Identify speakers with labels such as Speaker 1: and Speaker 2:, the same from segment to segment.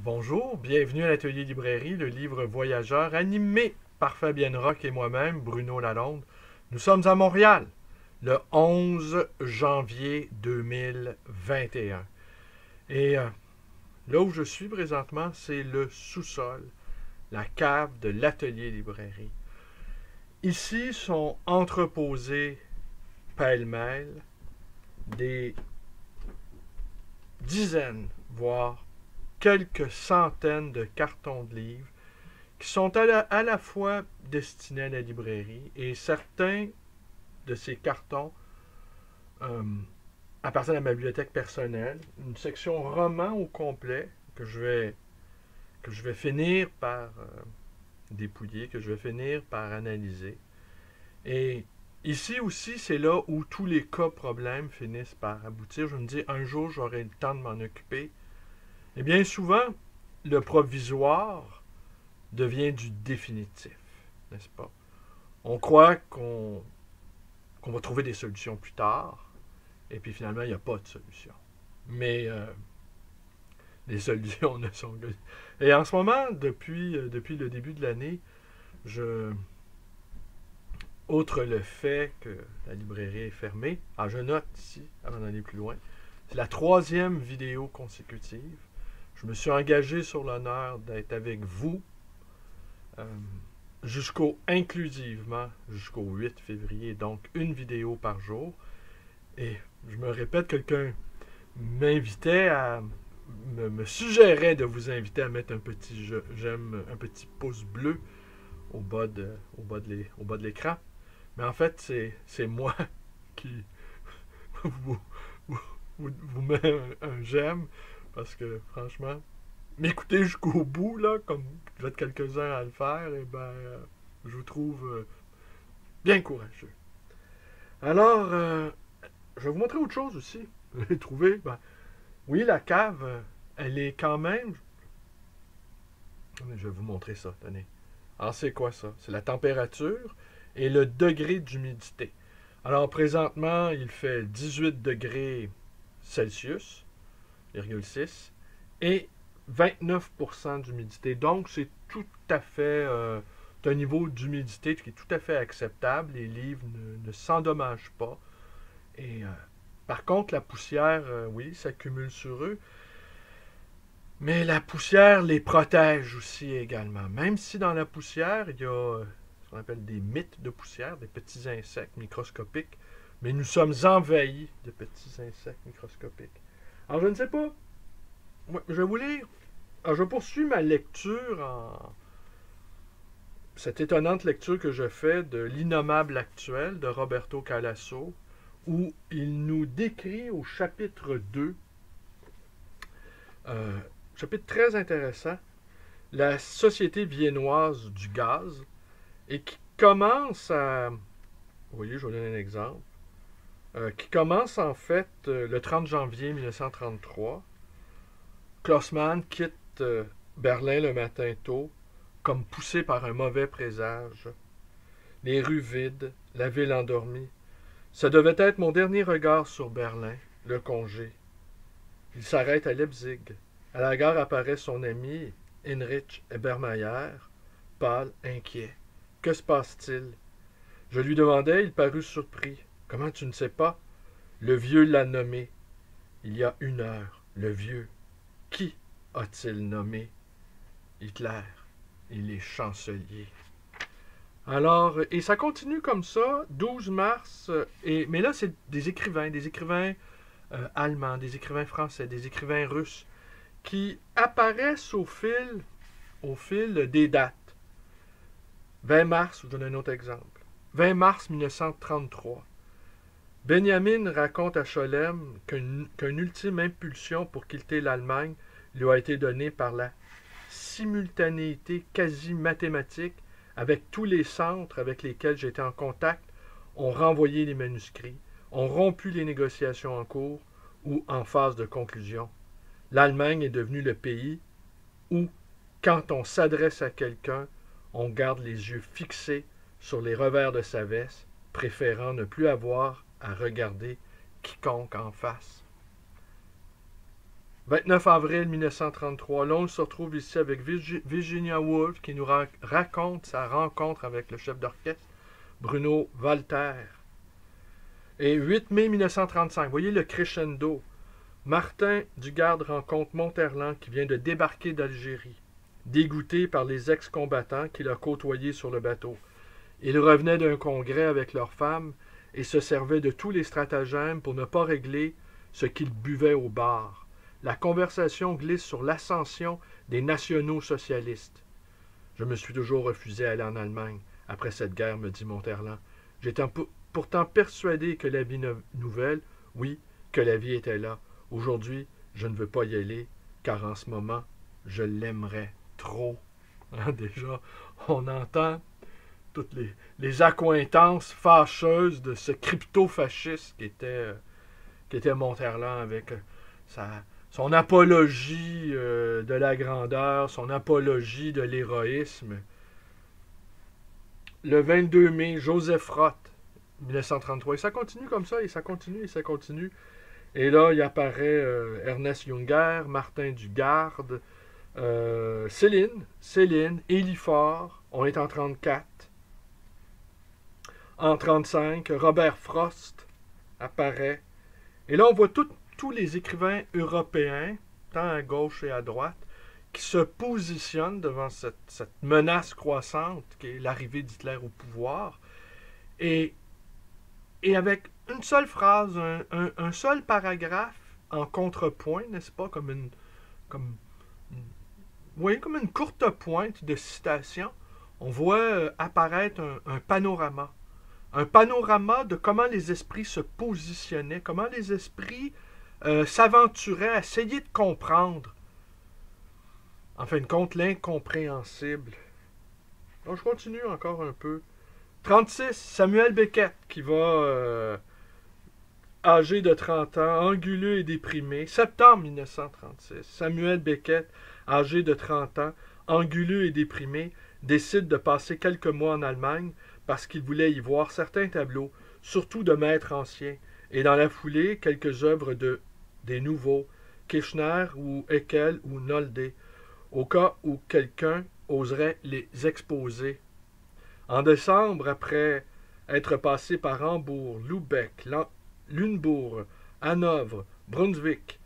Speaker 1: Bonjour, bienvenue à l'Atelier Librairie, le livre voyageur animé par Fabienne Roch et moi-même, Bruno Lalonde. Nous sommes à Montréal, le 11 janvier 2021. Et là où je suis présentement, c'est le sous-sol, la cave de l'Atelier Librairie. Ici sont entreposés pêle-mêle des dizaines, voire quelques centaines de cartons de livres qui sont à la fois destinés à la librairie et certains de ces cartons euh, appartiennent à ma bibliothèque personnelle. Une section roman au complet que je vais finir par dépouiller, que je vais finir par analyser. Et ici aussi, c'est là où tous les cas problèmes finissent par aboutir. Je me dis, un jour, j'aurai le temps de m'en occuper. Et bien souvent, le provisoire devient du définitif, n'est-ce pas? On croit qu'on va trouver des solutions plus tard, et puis finalement, il n'y a pas de solution. Mais les solutions ne sont que... Et en ce moment, depuis le début de l'année, je... Outre le fait que la librairie est fermée, je note ici, avant d'aller plus loin, c'est la troisième vidéo consécutive. Je me suis engagé sur l'honneur d'être avec vous euh, inclusivement jusqu'au 8 février, donc une vidéo par jour. Et je me répète, quelqu'un m'invitait à me suggérait de vous inviter à mettre un petit j'aime, un petit pouce bleu au bas de l'écran. Mais en fait, c'est moi qui vous, vous met un j'aime parce que franchement, m'écouter jusqu'au bout, là, comme vous êtes quelques-uns à le faire, et ben, je vous trouve bien courageux. Alors, je vais vous montrer autre chose aussi. J'ai trouvé, ben, oui, la cave, elle est quand même. Je vais vous montrer ça, tenez. Alors, c'est quoi ça? C'est la température et le degré d'humidité. Alors, présentement, il fait 18 degrés Celsius, 0,6, et 29% d'humidité. Donc, c'est tout à fait un niveau d'humidité qui est tout à fait acceptable. Les livres ne s'endommagent pas. Et par contre, la poussière, oui, s'accumule sur eux. Mais la poussière les protège aussi également. Même si dans la poussière, il y a ce qu'on appelle des mythes de poussière, des petits insectes microscopiques. Mais nous sommes envahis de petits insectes microscopiques. Alors, je ne sais pas. Je vais vous lire. Alors, je poursuis ma lecture en cette étonnante lecture que je fais de L'innommable actuel de Roberto Calasso, où il nous décrit au chapitre 2, chapitre très intéressant, la société viennoise du gaz, et qui commence à... Vous voyez, je vais vous donner un exemple. Qui commence en fait le 30 janvier 1933. Klaus Mann quitte Berlin le matin tôt, comme poussé par un mauvais présage. Les rues vides, la ville endormie. Ça devait être mon dernier regard sur Berlin, le congé. Il s'arrête à Leipzig. À la gare apparaît son ami, Heinrich Ebermeyer, pâle, inquiet. Que se passe-t-il? Je lui demandai, il parut surpris. Comment tu ne sais pas? Le vieux l'a nommé. Il y a 1 heure. Le vieux. Qui a-t-il nommé? Hitler. Il est chancelier. Alors, et ça continue comme ça, 12 mars, mais là, c'est des écrivains allemands, des écrivains français, des écrivains russes, qui apparaissent au fil des dates. 20 mars, je vous donne un autre exemple. 20 mars 1933. Benjamin raconte à Scholem qu'une ultime impulsion pour quitter l'Allemagne lui a été donnée par la simultanéité quasi mathématique avec tous les centres avec lesquels j'étais en contact, ont renvoyé les manuscrits, ont rompu les négociations en cours ou en phase de conclusion. L'Allemagne est devenue le pays où, quand on s'adresse à quelqu'un, on garde les yeux fixés sur les revers de sa veste, préférant ne plus avoir à regarder quiconque en face. 29 avril 1933, là, on se retrouve ici avec Virginia Woolf qui nous raconte sa rencontre avec le chef d'orchestre, Bruno Walter. Et 8 mai 1935, vous voyez le crescendo. Martin Dugard rencontre Monterland qui vient de débarquer d'Algérie, dégoûté par les ex-combattants qu'il a côtoyés sur le bateau. Ils revenaient d'un congrès avec leurs femmes et se servaient de tous les stratagèmes pour ne pas régler ce qu'ils buvaient au bar. La conversation glisse sur l'ascension des nationaux socialistes. Je me suis toujours refusé à aller en Allemagne après cette guerre, me dit Monterland. J'étais pourtant persuadé que la vie nouvelle, oui, que la vie était là. Aujourd'hui, je ne veux pas y aller, car en ce moment, je l'aimerais trop. Hein, déjà, on entend toutes les accointances fâcheuses de ce crypto-fasciste qui était Monterland avec son apologie de la grandeur, son apologie de l'héroïsme. Le 22 mai, Joseph Roth, 1933. Et ça continue comme ça, et ça continue, et ça continue. Et là, il apparaît Ernest Junger, Martin Dugard, Céline, Élie Faure. On est en 34. En 35, Robert Frost apparaît. Et là, on voit tous les écrivains européens, tant à gauche et à droite, qui se positionnent devant cette menace croissante qui est l'arrivée d'Hitler au pouvoir. Et avec une seule phrase, un seul paragraphe en contrepoint, n'est-ce pas, comme une courte pointe de citation, on voit apparaître un panorama. Un panorama de comment les esprits se positionnaient, comment les esprits s'aventuraient à essayer de comprendre, en fin de compte, l'incompréhensible. Donc, je continue encore un peu. 36, Samuel Beckett, qui va, âgé de 30 ans, anguleux et déprimé. Septembre 1936, Samuel Beckett, âgé de 30 ans, anguleux et déprimé, décide de passer quelques mois en Allemagne parce qu'il voulait y voir certains tableaux, surtout de maîtres anciens, et dans la foulée, quelques œuvres des nouveaux, Kirchner ou Eckel ou Nolde, au cas où quelqu'un oserait les exposer. En décembre, après être passé par Hambourg, Lübeck, Lunebourg, Hanovre, Brunswick,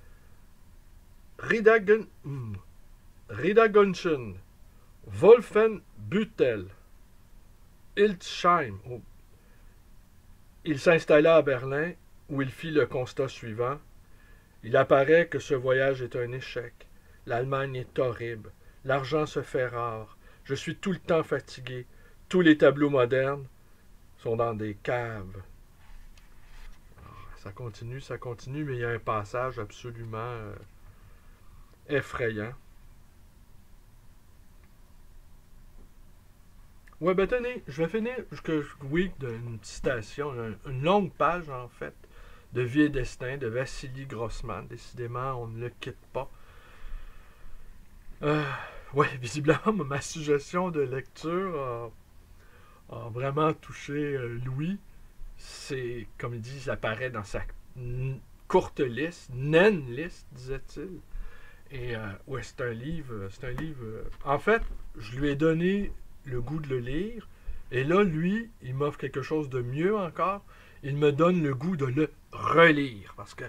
Speaker 1: Riedagonschen, Wolfenbüttel, Hildesheim. Il s'installa à Berlin, où il fit le constat suivant. Il apparaît que ce voyage est un échec. L'Allemagne est horrible. L'argent se fait rare. Je suis tout le temps fatigué. Tous les tableaux modernes sont dans des caves. Ça continue, mais il y a un passage absolument effrayant. Ouais, ben tenez, je vais finir, d'une citation, une longue page en fait, de Vie et Destin de Vassili Grossman. Décidément, on ne le quitte pas. Visiblement, ma suggestion de lecture a vraiment touché Louis. C'est, comme il dit, ça apparaît dans sa courte liste, naine liste, disait-il. Et c'est un livre. En fait, je lui ai donné le goût de le lire, et là, lui, il m'offre quelque chose de mieux encore. Il me donne le goût de le relire, parce que,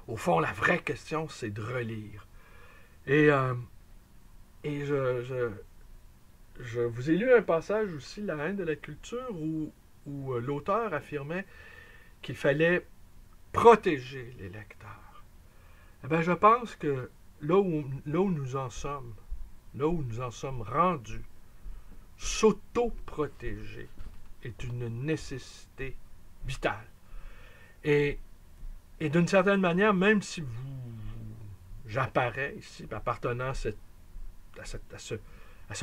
Speaker 1: au fond, la vraie question, c'est de relire. Et je vous ai lu un passage aussi, La haine de la culture, où l'auteur affirmait qu'il fallait protéger les lecteurs. Eh bien, je pense que là où nous en sommes rendus, s'auto-protéger est une nécessité vitale. Et d'une certaine manière, même si j'apparais ici, appartenant à ce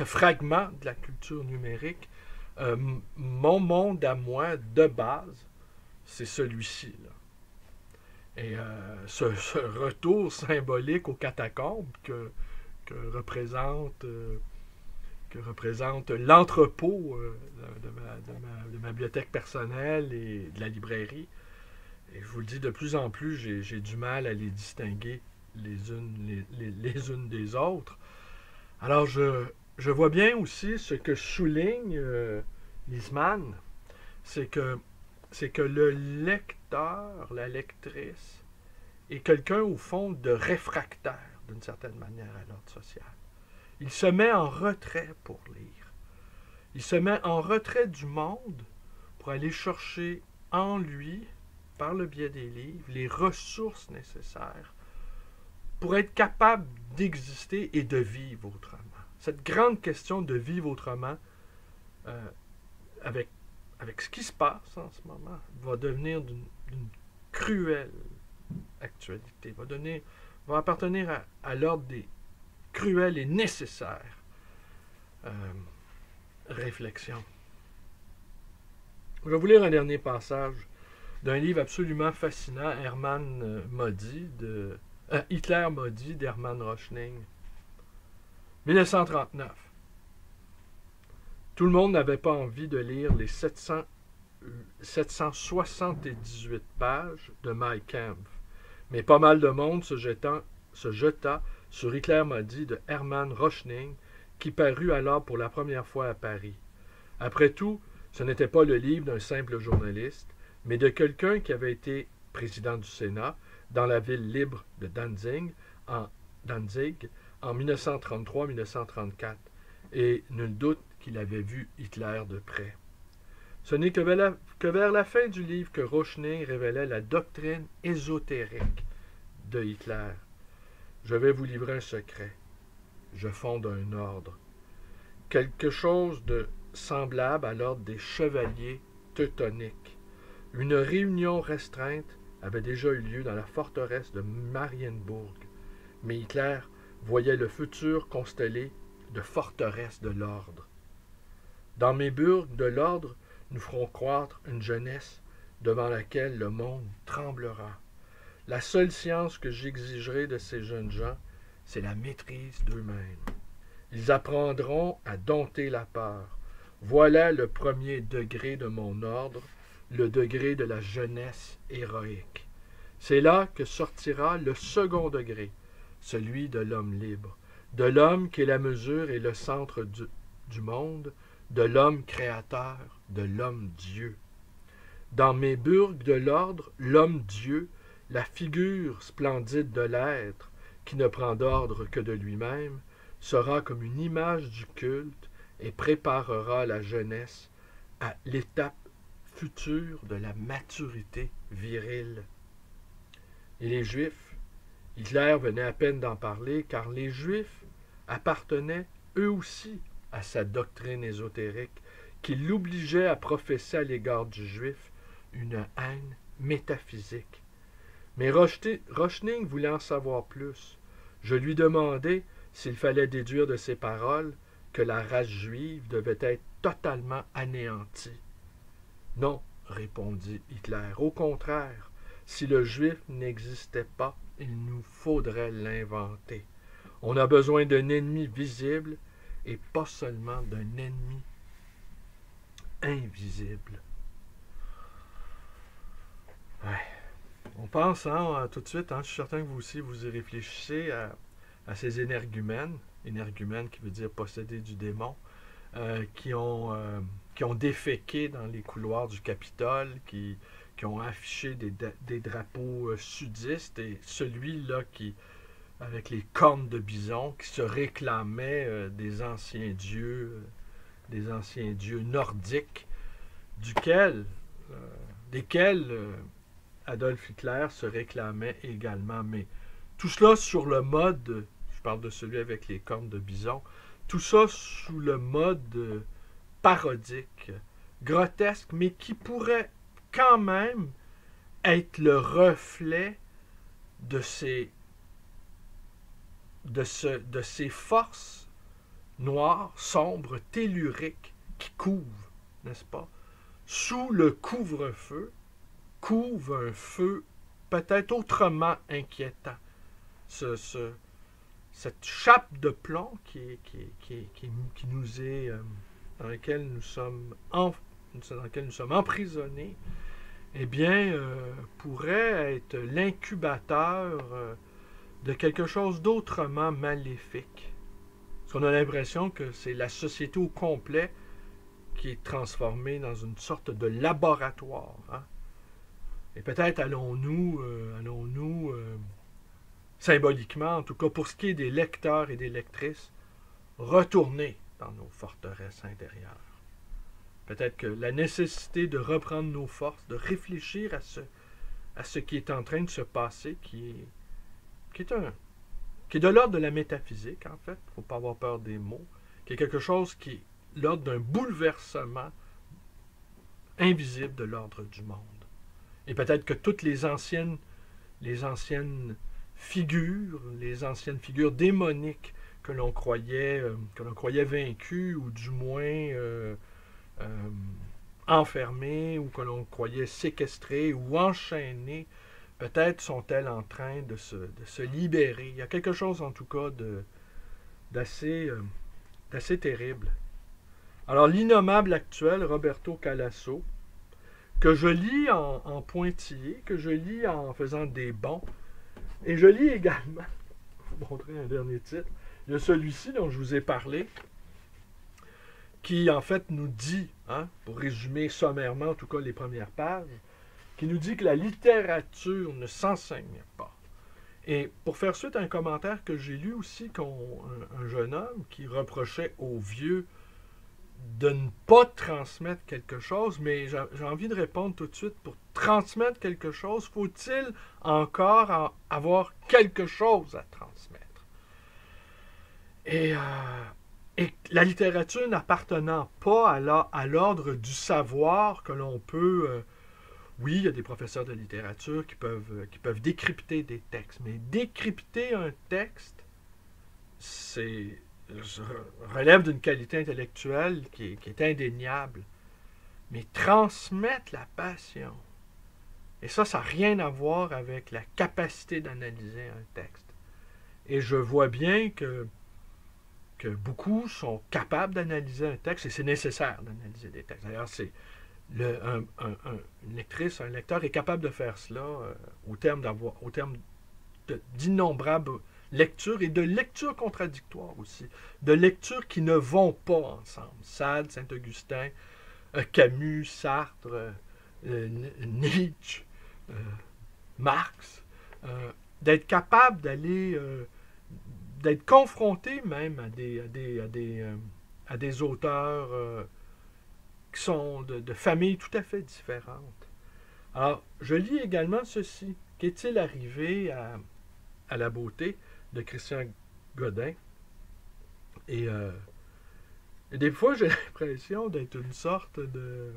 Speaker 1: fragment de la culture numérique, mon monde à moi, de base, c'est celui-ci, là. Et ce retour symbolique aux catacombes que représente l'entrepôt de ma bibliothèque personnelle et de la librairie. Et je vous le dis, de plus en plus, j'ai du mal à les distinguer les unes des autres. Alors, je vois bien aussi ce que souligne Liesmann, c'est que le lecteur, la lectrice, est quelqu'un, au fond, de réfractaire, d'une certaine manière, à l'ordre social. Il se met en retrait pour lire. Il se met en retrait du monde pour aller chercher en lui, par le biais des livres, les ressources nécessaires pour être capable d'exister et de vivre autrement. Cette grande question de vivre autrement, avec ce qui se passe en ce moment, va devenir d'une cruelle actualité, va appartenir à l'ordre des cruelles et nécessaires réflexions. Je vais vous lire un dernier passage d'un livre absolument fascinant, Hitler maudit d'Hermann Röchning. 1939. Tout le monde n'avait pas envie de lire les 778 pages de Mein Kampf, mais pas mal de monde se jeta sur Hitler maudit de Hermann Röchning, qui parut alors pour la première fois à Paris. Après tout, ce n'était pas le livre d'un simple journaliste, mais de quelqu'un qui avait été président du Sénat dans la ville libre de Danzig en 1933-1934, et nul doute qu'il avait vu Hitler de près. Ce n'est que vers la fin du livre que Röchning révélait la doctrine ésotérique de Hitler. Je vais vous livrer un secret. Je fonde un ordre. Quelque chose de semblable à l'ordre des chevaliers teutoniques. Une réunion restreinte avait déjà eu lieu dans la forteresse de Marienburg, mais Hitler voyait le futur constellé de forteresses de l'ordre. Dans mes burgs de l'ordre, nous ferons croître une jeunesse devant laquelle le monde tremblera. La seule science que j'exigerai de ces jeunes gens, c'est la maîtrise d'eux-mêmes. Ils apprendront à dompter la peur. Voilà le premier degré de mon ordre, le degré de la jeunesse héroïque. C'est là que sortira le second degré, celui de l'homme libre, de l'homme qui est la mesure et le centre du monde, de l'homme créateur, de l'homme Dieu. Dans mes burgs de l'ordre, l'homme Dieu, la figure splendide de l'être, qui ne prend d'ordre que de lui-même, sera comme une image du culte et préparera la jeunesse à l'étape future de la maturité virile. Et les Juifs, Hitler venait à peine d'en parler, car les Juifs appartenaient eux aussi à sa doctrine ésotérique, qui l'obligeait à professer à l'égard du Juif une haine métaphysique. Mais Röchning voulait en savoir plus. Je lui demandai s'il fallait déduire de ses paroles que la race juive devait être totalement anéantie. Non, répondit Hitler. Au contraire, si le juif n'existait pas, il nous faudrait l'inventer. On a besoin d'un ennemi visible et pas seulement d'un ennemi invisible. Ouais. On pense tout de suite, je suis certain que vous aussi vous y réfléchissez à ces énergumènes qui veut dire possédés du démon, qui ont déféqué dans les couloirs du Capitole, qui ont affiché des drapeaux sudistes, et celui-là avec les cornes de bison, qui se réclamait des anciens dieux nordiques, desquels Adolf Hitler se réclamait également. Mais tout cela sur le mode, je parle de celui avec les cornes de bison, tout ça sous le mode parodique, grotesque, mais qui pourrait quand même être le reflet de ces forces noires, sombres, telluriques qui couvent, n'est-ce pas? Sous le couvre-feu, couvre un feu peut-être autrement inquiétant. Cette chape de plomb dans laquelle nous sommes emprisonnés, eh bien, pourrait être l'incubateur de quelque chose d'autrement maléfique. Parce qu'on a l'impression que c'est la société au complet qui est transformée dans une sorte de laboratoire. Hein? Et peut-être allons-nous, symboliquement, en tout cas pour ce qui est des lecteurs et des lectrices, retourner dans nos forteresses intérieures. Peut-être que la nécessité de reprendre nos forces, de réfléchir à ce qui est en train de se passer, qui est de l'ordre de la métaphysique, en fait, il ne faut pas avoir peur des mots, qui est quelque chose qui est l'ordre d'un bouleversement invisible de l'ordre du monde. Et peut-être que toutes les anciennes figures, les anciennes figures démoniques que l'on croyait vaincues, ou du moins enfermées, ou que l'on croyait séquestrées ou enchaînées, peut-être sont-elles en train de se libérer. Il y a quelque chose, en tout cas, d'assez terrible. Alors, l'innommable actuel, Roberto Calasso, que je lis en pointillé, que je lis en faisant des bonds, et je lis également, je vais vous montrer un dernier titre, il y a celui-ci dont je vous ai parlé, qui en fait nous dit, hein, pour résumer sommairement en tout cas les premières pages, qui nous dit que la littérature ne s'enseigne pas. Et pour faire suite à un commentaire que j'ai lu aussi, un jeune homme qui reprochait aux vieux de ne pas transmettre quelque chose, mais j'ai envie de répondre tout de suite, pour transmettre quelque chose, faut-il encore avoir quelque chose à transmettre? Et la littérature n'appartenant pas à l'ordre du savoir que l'on peut... oui, il y a des professeurs de littérature qui peuvent décrypter des textes, mais décrypter un texte, relève d'une qualité intellectuelle qui est indéniable. Mais transmettre la passion, et ça n'a rien à voir avec la capacité d'analyser un texte. Et je vois bien que beaucoup sont capables d'analyser un texte, et c'est nécessaire d'analyser des textes. D'ailleurs, une lectrice, un lecteur est capable de faire cela au terme d'innombrables lectures, et de lectures contradictoires aussi, de lectures qui ne vont pas ensemble. Sade, Saint-Augustin, Camus, Sartre, Nietzsche, Marx, d'être capable d'être confronté même à des auteurs qui sont de familles tout à fait différentes. Alors, je lis également ceci. Qu'est-il arrivé à la beauté de Christian Godin? Et des fois, j'ai l'impression d'être une sorte de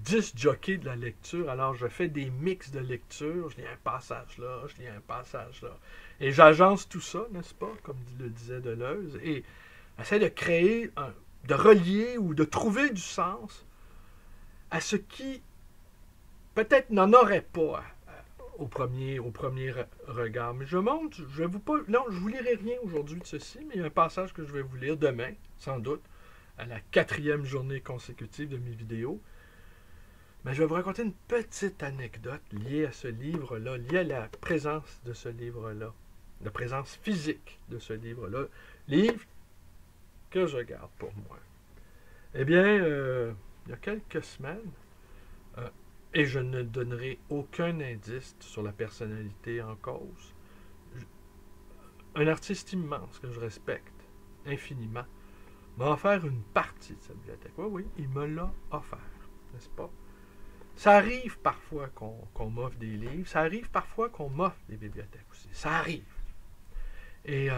Speaker 1: disc jockey de la lecture. Alors, je fais des mix de lecture. Je lis un passage là, je lis un passage là. Et j'agence tout ça, n'est-ce pas, comme le disait Deleuze, et j'essaie de créer, de relier ou de trouver du sens à ce qui peut-être n'en aurait pas au premier regard. Mais je vous lirai rien aujourd'hui de ceci, mais il y a un passage que je vais vous lire demain, sans doute, à la 4e journée consécutive de mes vidéos. Mais je vais vous raconter une petite anecdote liée à ce livre-là, liée à la présence de ce livre-là, la présence physique de ce livre-là, livre que je garde pour moi. Eh bien, il y a quelques semaines, et je ne donnerai aucun indice sur la personnalité en cause, un artiste immense que je respecte infiniment m'a offert une partie de sa bibliothèque. Oui, il me l'a offert, n'est-ce pas? Ça arrive parfois qu'on m'offre des livres, ça arrive parfois qu'on m'offre des bibliothèques aussi. Ça arrive. Et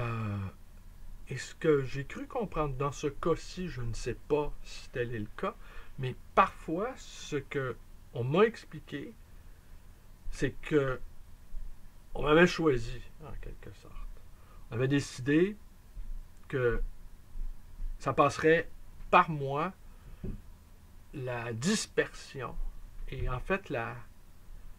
Speaker 1: ce que j'ai cru comprendre dans ce cas-ci, je ne sais pas si tel est le cas, mais parfois, ce qu'on m'a expliqué, c'est que on m'avait choisi, en quelque sorte. On avait décidé que ça passerait par moi la dispersion et en fait la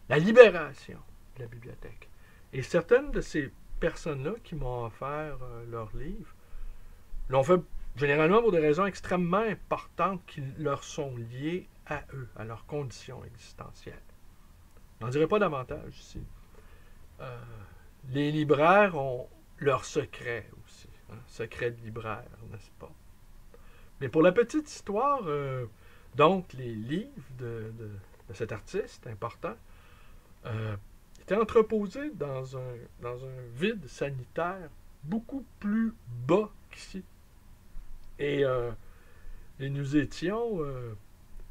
Speaker 1: libération de la bibliothèque. Et certaines de ces personnes-là qui m'ont offert leurs livres l'ont fait généralement pour des raisons extrêmement importantes qui leur sont liées à eux, à leurs conditions existentielles. Je n'en dirai pas davantage ici. les libraires ont leur secret aussi. Hein, secret de libraire, n'est-ce pas? Mais pour la petite histoire, donc les livres de cet artiste important étaient entreposés dans un vide sanitaire beaucoup plus bas qu'ici. Et nous étions,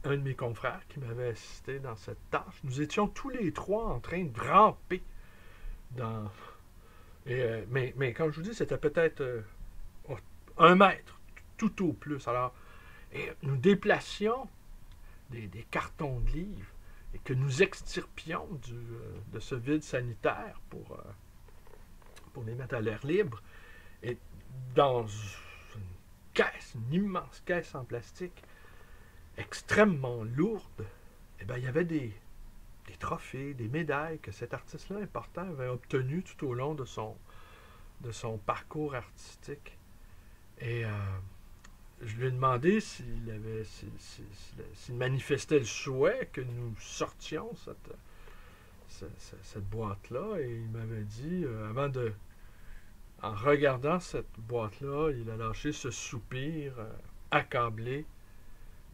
Speaker 1: un de mes confrères qui m'avait assisté dans cette tâche, nous étions tous les trois en train de ramper dans... mais comme je vous dis, c'était peut-être 1 mètre, tout au plus. Alors, et nous déplacions des cartons de livres et que nous extirpions de ce vide sanitaire pour les mettre à l'air libre. Et dans une caisse, une immense caisse en plastique, extrêmement lourde, eh bien, il y avait des trophées, des médailles que cet artiste-là important avait obtenues tout au long de son parcours artistique. Et je lui ai demandé s'il manifestait le souhait que nous sortions cette boîte-là. Et il m'avait dit, en regardant cette boîte-là, il a lâché ce soupir accablé.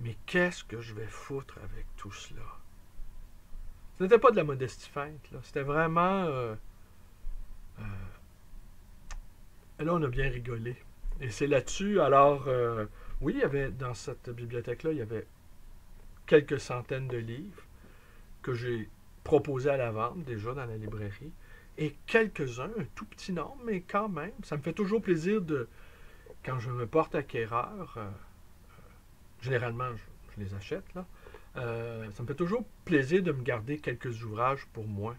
Speaker 1: Mais qu'est-ce que je vais foutre avec tout cela? Ce n'était pas de la modestie feinte, là. C'était vraiment... là, on a bien rigolé. Et c'est là-dessus, alors... oui, il y avait, dans cette bibliothèque-là, il y avait quelques centaines de livres que j'ai proposés à la vente, déjà, dans la librairie. Et quelques-uns, un tout petit nombre, mais quand même, ça me fait toujours plaisir quand je me porte acquéreur... généralement, je les achète, là. Ça me fait toujours plaisir de me garder quelques ouvrages pour moi.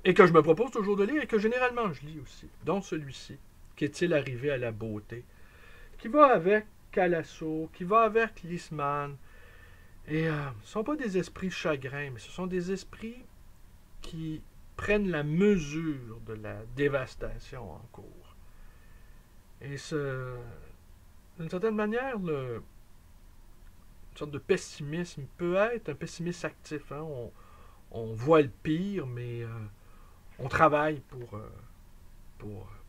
Speaker 1: Et que je me propose toujours de lire et que généralement je lis aussi. Dont celui-ci, Qu'est-il arrivé à la beauté, qui va avec Calasso, qui va avec Lisman. Et ce ne sont pas des esprits chagrins, mais ce sont des esprits qui prennent la mesure de la dévastation en cours. Et d'une certaine manière, une sorte de pessimisme peut être un pessimisme actif. Hein? On voit le pire, mais on travaille pour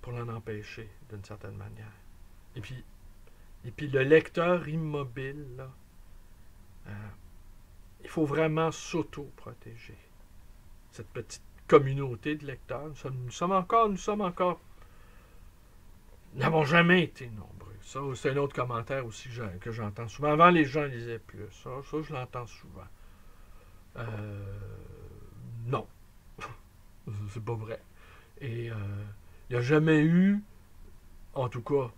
Speaker 1: l'en empêcher, d'une certaine manière. Et puis le lecteur immobile, là, il faut vraiment s'auto-protéger. Cette petite communauté de lecteurs, nous sommes encore, nous n'avons jamais été nombreux. Ça, c'est un autre commentaire aussi que j'entends souvent. Avant, les gens lisaient plus. Ça je l'entends souvent. Non. C'est pas vrai. Et il n'y a jamais eu, en tout cas,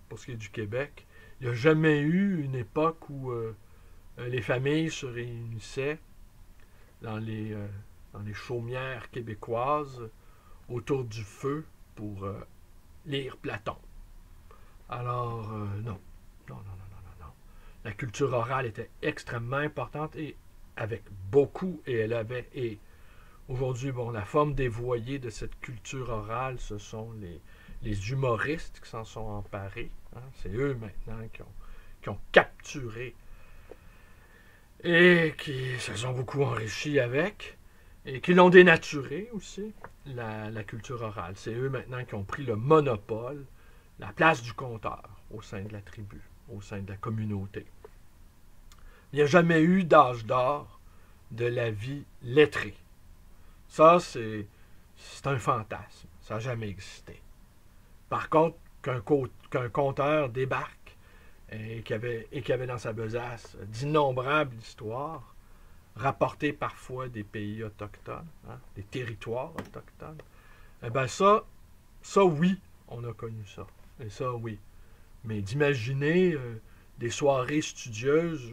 Speaker 1: pour ce qui est du Québec, il n'y a jamais eu une époque où les familles se réunissaient dans les chaumières québécoises autour du feu pour lire Platon. Alors, non. Non. La culture orale était extrêmement importante et avec beaucoup, et aujourd'hui, la forme dévoyée de cette culture orale, ce sont les humoristes qui s'en sont emparés. Hein? C'est eux maintenant qui ont capturé et qui se sont beaucoup enrichis avec et qui l'ont dénaturé aussi, la culture orale. C'est eux maintenant qui ont pris le monopole, la place du conteur au sein de la tribu, au sein de la communauté. Il n'y a jamais eu d'âge d'or de la vie lettrée. Ça, c'est un fantasme. Ça n'a jamais existé. Par contre, qu'un conteur débarque et qu'il avait dans sa besace d'innombrables histoires, rapportées parfois des pays autochtones, hein, des territoires autochtones, eh bien ça, oui, on a connu ça. Et ça, oui. Mais d'imaginer des soirées studieuses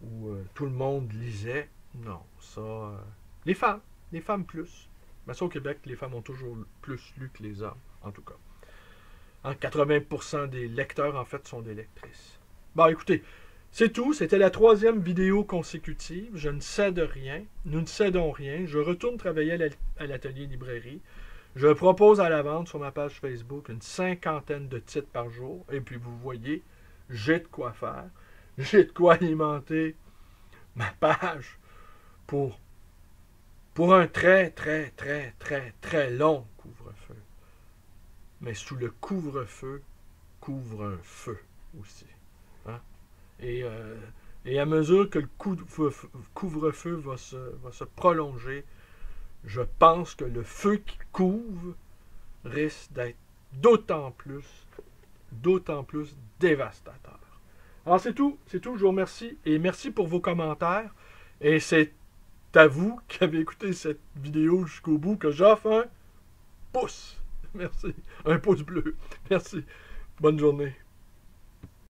Speaker 1: où tout le monde lisait, non, ça... les femmes plus. Mais ça, au Québec, les femmes ont toujours plus lu que les hommes, en tout cas. 80% des lecteurs, en fait, sont des lectrices. Bon, écoutez, c'est tout. C'était la 3e vidéo consécutive. Je ne cède rien. Nous ne cédons rien. Je retourne travailler à l'atelier librairie. Je propose à la vente sur ma page Facebook une 50aine de titres par jour. Et puis, vous voyez, j'ai de quoi faire. J'ai de quoi alimenter ma page pour pour un très, très, très, très, très long couvre-feu. Mais sous le couvre-feu, couvre un feu aussi. Hein? Et à mesure que le couvre-feu va se prolonger, je pense que le feu qui couvre risque d'être d'autant plus dévastateur. Alors c'est tout, je vous remercie et merci pour vos commentaires. Et c'est à vous qui avez écouté cette vidéo jusqu'au bout que j'offre un pouce. Merci, un pouce bleu. Merci. Bonne journée.